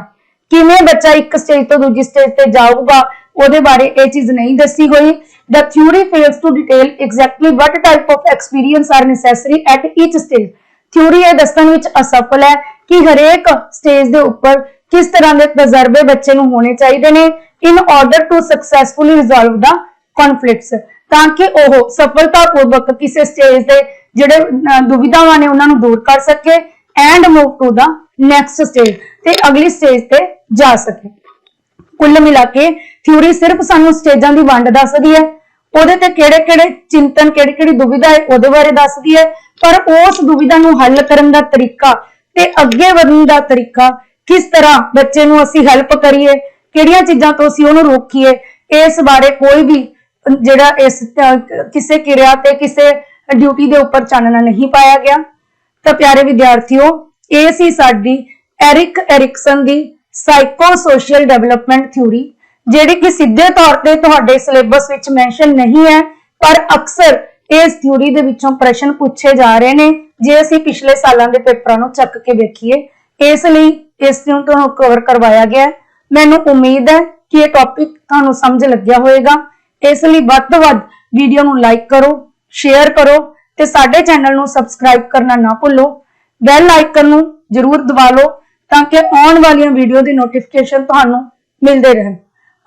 ਕਿਵੇਂ ਬੱਚਾ ਇੱਕ ਸਟੇਜ ਤੋਂ ਦੂਜੀ ਸਟੇਜ ਤੇ ਜਾਊਗਾ ਉਹਦੇ ਬਾਰੇ ਇਹ ਚੀਜ਼ ਨਹੀਂ ਦੱਸੀ ਹੋਈ। The theory fails to detail exactly what type of experience are necessary at each stage। Theory ਇਹ ਦੱਸਣ ਵਿੱਚ ਅਸਫਲ ਹੈ ਕਿ ਹਰੇਕ ਸਟੇਜ ਦੇ ਉੱਪਰ ਕਿਸ ਤਰ੍ਹਾਂ ਦੇ ਤਜਰਬੇ ਬੱਚੇ ਨੂੰ ਹੋਣੇ ਚਾਹੀਦੇ ਨੇ in order to successfully resolve the conflicts, ਤਾਂ ਕਿ ਉਹ ਸਫਲਤਾਪੂਰਵਕ ਕਿਸੇ ਸਟੇਜ ਦੇ ਜਿਹੜੇ ਦੁਵਿਧਾਵਾਂ ਨੇ ਉਹਨਾਂ ਨੂੰ ਦੂਰ ਕਰ ਸਕੇ and move to the next stage, ਤੇ ਅਗਲੀ ਸਟੇਜ ਤੇ ਜਾ ਸਕੇ। ਕੁੱਲ ਮਿਲਾ ਕੇ ਥਿਊਰੀ ਸਿਰਫ ਸਾਨੂੰ ਸਟੇਜਾਂ ਦੀ ਵੰਡ ਦੱਸਦੀ ਹੈ, ਉਹਦੇ ਤੇ ਕਿਹੜੇ-ਕਿਹੜੇ ਚਿੰਤਨ, ਕਿਹੜੀ-ਕਿਹੜੀ ਦੁਵਿਧਾ ਹੈ ਉਹਦੇ ਬਾਰੇ ਦੱਸਦੀ ਹੈ, ਪਰ ਉਸ ਦੁਵਿਧਾ ਨੂੰ ਹੱਲ ਕਰਨ ਦਾ ਤਰੀਕਾ ਤੇ ਅੱਗੇ ਵਧਣ ਦਾ ਤਰੀਕਾ, ਕਿਸ ਤਰ੍ਹਾਂ ਬੱਚੇ ਨੂੰ ਅਸੀਂ ਹੈਲਪ ਕਰੀਏ, ਕਿਹੜੀਆਂ ਚੀਜ਼ਾਂ ਤੋਂ ਅਸੀਂ ਉਹਨੂੰ ਰੋਕੀਏ, ਇਸ ਬਾਰੇ ਕੋਈ ਵੀ ਜਿਹੜਾ ਇਸ ਕਿਸੇ ਕਿਰਿਆ ਤੇ ਕਿਸੇ ਡਿਊਟੀ ਦੇ ਉੱਪਰ ਚਾਨਣਾ ਨਹੀਂ ਪਾਇਆ ਗਿਆ। ਤਾਂ ਪਿਆਰੇ ਵਿਦਿਆਰਥੀਓ, ਇਹ ਸੀ ਸਾਡੀ ਐਰਿਕ ਐਰਿਕਸਨ ਦੀ ਸਾਈਕੋ-ਸੋਸ਼ਲ ਡਿਵੈਲਪਮੈਂਟ ਥਿਊਰੀ, ਜਿਹੜੀ ਕਿ ਸਿੱਧੇ ਤੌਰ ਤੇ ਤੁਹਾਡੇ ਸਿਲੇਬਸ ਵਿੱਚ ਮੈਂਸ਼ਨ ਨਹੀਂ ਹੈ, ਪਰ ਅਕਸਰ ਇਸ ਥਿਊਰੀ ਦੇ ਵਿੱਚੋਂ ਪ੍ਰਸ਼ਨ ਪੁੱਛੇ ਜਾ ਰਹੇ ਨੇ ਜੇ ਅਸੀਂ ਪਿਛਲੇ ਸਾਲਾਂ ਦੇ ਪੇਪਰਾਂ ਨੂੰ ਚੱਕ ਕੇ ਵੇਖੀਏ। ਇਸ ਲਈ ਇਸ ਨੂੰ ਤੁਹਾਨੂੰ ਕਵਰ ਕਰਵਾਇਆ ਗਿਆ। ਮੈਨੂੰ ਉਮੀਦ ਹੈ ਕਿ ਇਹ ਟੌਪਿਕ ਤੁਹਾਨੂੰ ਸਮਝ ਲੱਗਿਆ ਹੋਵੇਗਾ। ਇਸ ਲਈ ਵੱਧ ਤੋਂ ਵੱਧ ਵੀਡੀਓ ਨੂੰ ਲਾਈਕ ਕਰੋ, ਸ਼ੇਅਰ ਕਰੋ ਤੇ ਸਾਡੇ ਚੈਨਲ ਨੂੰ ਸਬਸਕ੍ਰਾਈਬ ਕਰਨਾ ਨਾ ਭੁੱਲੋ। ਬੈਲ ਆਈਕਨ ਨੂੰ ਜ਼ਰੂਰ ਦਬਾ ਲਓ ਤਾਂ ਕਿ ਆਉਣ ਵਾਲੀਆਂ ਵੀਡੀਓ ਦੀ ਨੋਟੀਫਿਕੇਸ਼ਨ ਤੁਹਾਨੂੰ ਮਿਲਦੇ ਰਹਿਣ।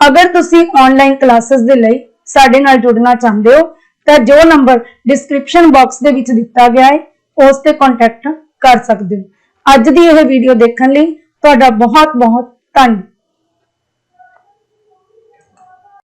ਅਗਰ ਤੁਸੀਂ ਆਨਲਾਈਨ ਕਲਾਸਿਸ ਦੇ ਲਈ ਸਾਡੇ ਨਾਲ ਜੁੜਨਾ ਚਾਹੁੰਦੇ ਹੋ ਤਾਂ ਜੋ ਨੰਬਰ ਡਿਸਕ੍ਰਿਪਸ਼ਨ ਬਾਕਸ ਦੇ ਵਿੱਚ ਦਿੱਤਾ ਗਿਆ ਹੈ ਉਸ ਤੇ ਕੰਟੈਕਟ ਕਰ ਸਕਦੇ ਹੋ। ਅੱਜ ਦੀ ਇਹ ਵੀਡੀਓ ਦੇਖਣ ਲਈ ਤੁਹਾਡਾ ਬਹੁਤ ਬਹੁਤ ਧੰਨਵਾਦ।